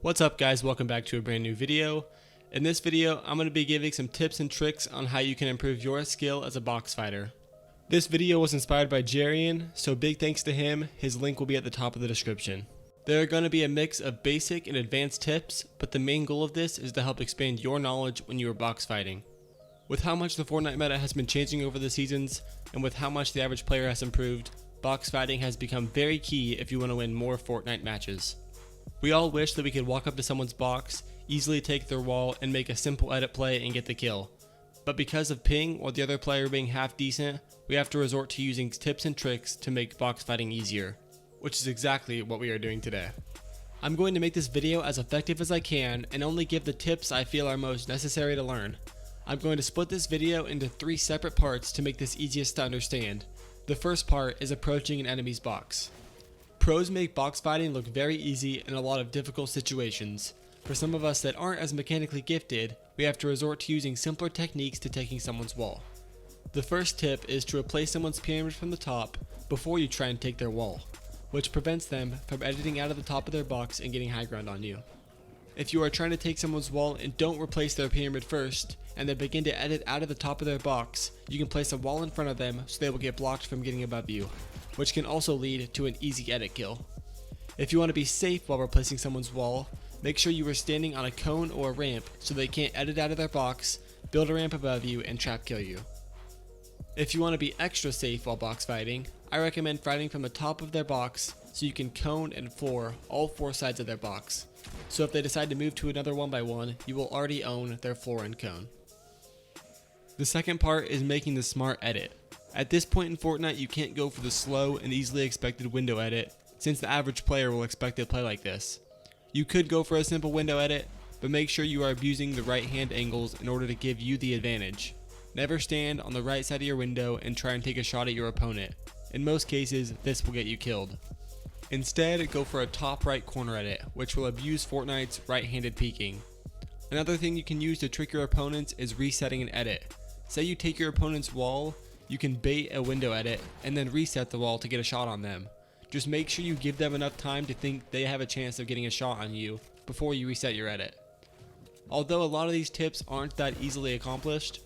What's up guys, welcome back to a brand new video. In this video, I'm going to be giving some tips and tricks on how you can improve your skill as a box fighter. This video was inspired by Jarian, so big thanks to him. His link will be at the top of the description. There are going to be a mix of basic and advanced tips, but the main goal of this is to help expand your knowledge when you are box fighting. With how much the Fortnite meta has been changing over the seasons, and with how much the average player has improved, box fighting has become very key if you want to win more Fortnite matches. We all wish that we could walk up to someone's box, easily take their wall, and make a simple edit play and get the kill. But because of ping or the other player being half decent, we have to resort to using tips and tricks to make box fighting easier, which is exactly what we are doing today. I'm going to make this video as effective as I can and only give the tips I feel are most necessary to learn. I'm going to split this video into 3 separate parts to make this easiest to understand. The first part is approaching an enemy's box. Pros make box fighting look very easy in a lot of difficult situations. For some of us that aren't as mechanically gifted, we have to resort to using simpler techniques to taking someone's wall. The first tip is to replace someone's pyramid from the top before you try and take their wall, which prevents them from editing out of the top of their box and getting high ground on you. If you are trying to take someone's wall and don't replace their pyramid first, and they begin to edit out of the top of their box, you can place a wall in front of them so they will get blocked from getting above you, which can also lead to an easy edit kill. If you want to be safe while replacing someone's wall, make sure you are standing on a cone or a ramp so they can't edit out of their box, build a ramp above you, and trap kill you. If you want to be extra safe while box fighting, I recommend fighting from the top of their box so you can cone and floor all 4 sides of their box. So if they decide to move to another one by one, you will already own their floor and cone. The second part is making the smart edit. At this point in Fortnite, you can't go for the slow and easily expected window edit, since the average player will expect to play like this. You could go for a simple window edit, but make sure you are abusing the right hand angles in order to give you the advantage. Never stand on the right side of your window and try and take a shot at your opponent. In most cases, this will get you killed. Instead, go for a top right corner edit, which will abuse Fortnite's right-handed peeking. Another thing you can use to trick your opponents is resetting an edit. Say you take your opponent's wall, you can bait a window edit and then reset the wall to get a shot on them. Just make sure you give them enough time to think they have a chance of getting a shot on you before you reset your edit. Although a lot of these tips aren't that easily accomplished,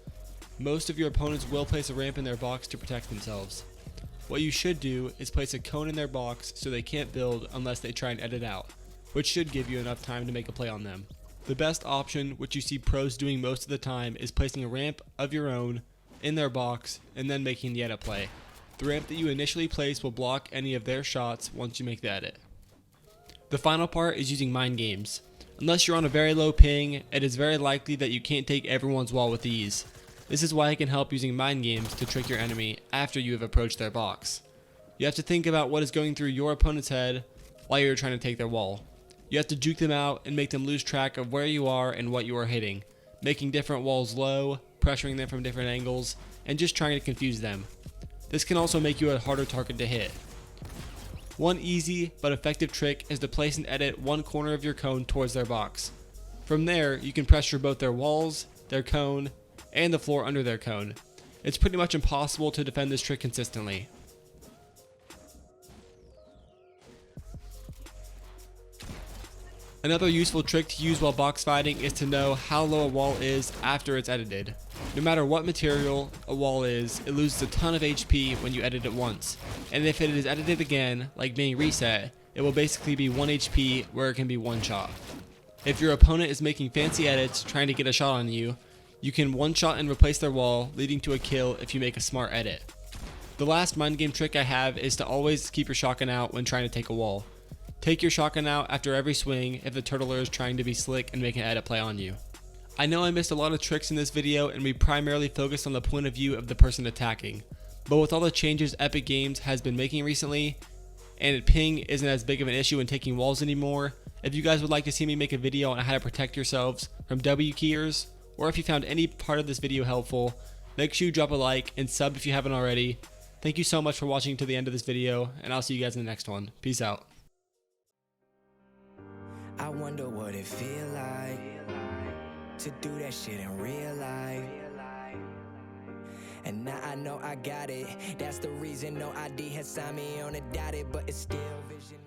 most of your opponents will place a ramp in their box to protect themselves. What you should do is place a cone in their box so they can't build unless they try and edit out, which should give you enough time to make a play on them. The best option, which you see pros doing most of the time, is placing a ramp of your own in their box and then making the edit play. The ramp that you initially place will block any of their shots once you make the edit. The final part is using mind games. Unless you're on a very low ping, it is very likely that you can't take everyone's wall with ease. This is why it can help using mind games to trick your enemy after you have approached their box. You have to think about what is going through your opponent's head while you're trying to take their wall. You have to juke them out and make them lose track of where you are and what you are hitting, making different walls low, pressuring them from different angles, and just trying to confuse them. This can also make you a harder target to hit. One easy but effective trick is to place and edit one corner of your cone towards their box. From there, you can pressure both their walls, their cone, and the floor under their cone. It's pretty much impossible to defend this trick consistently. Another useful trick to use while box fighting is to know how low a wall is after it's edited. No matter what material a wall is, it loses a ton of HP when you edit it once, and if it is edited again, like being reset, it will basically be 1 HP where it can be 1 shot. If your opponent is making fancy edits trying to get a shot on you, you can one shot and replace their wall, leading to a kill if you make a smart edit. The last mind game trick I have is to always keep your shotgun out when trying to take a wall. Take your shotgun out after every swing if the turtler is trying to be slick and make an edit play on you. I know I missed a lot of tricks in this video and we primarily focused on the point of view of the person attacking, but with all the changes Epic Games has been making recently, and ping isn't as big of an issue in taking walls anymore, if you guys would like to see me make a video on how to protect yourselves from W keyers, or if you found any part of this video helpful, make sure you drop a like and sub if you haven't already. Thank you so much for watching to the end of this video, and I'll see you guys in the next one. Peace out. I wonder what it feel like to do that shit in real life. And now I know I got it. That's the reason no ID has signed me on a dotted, but it's still vision.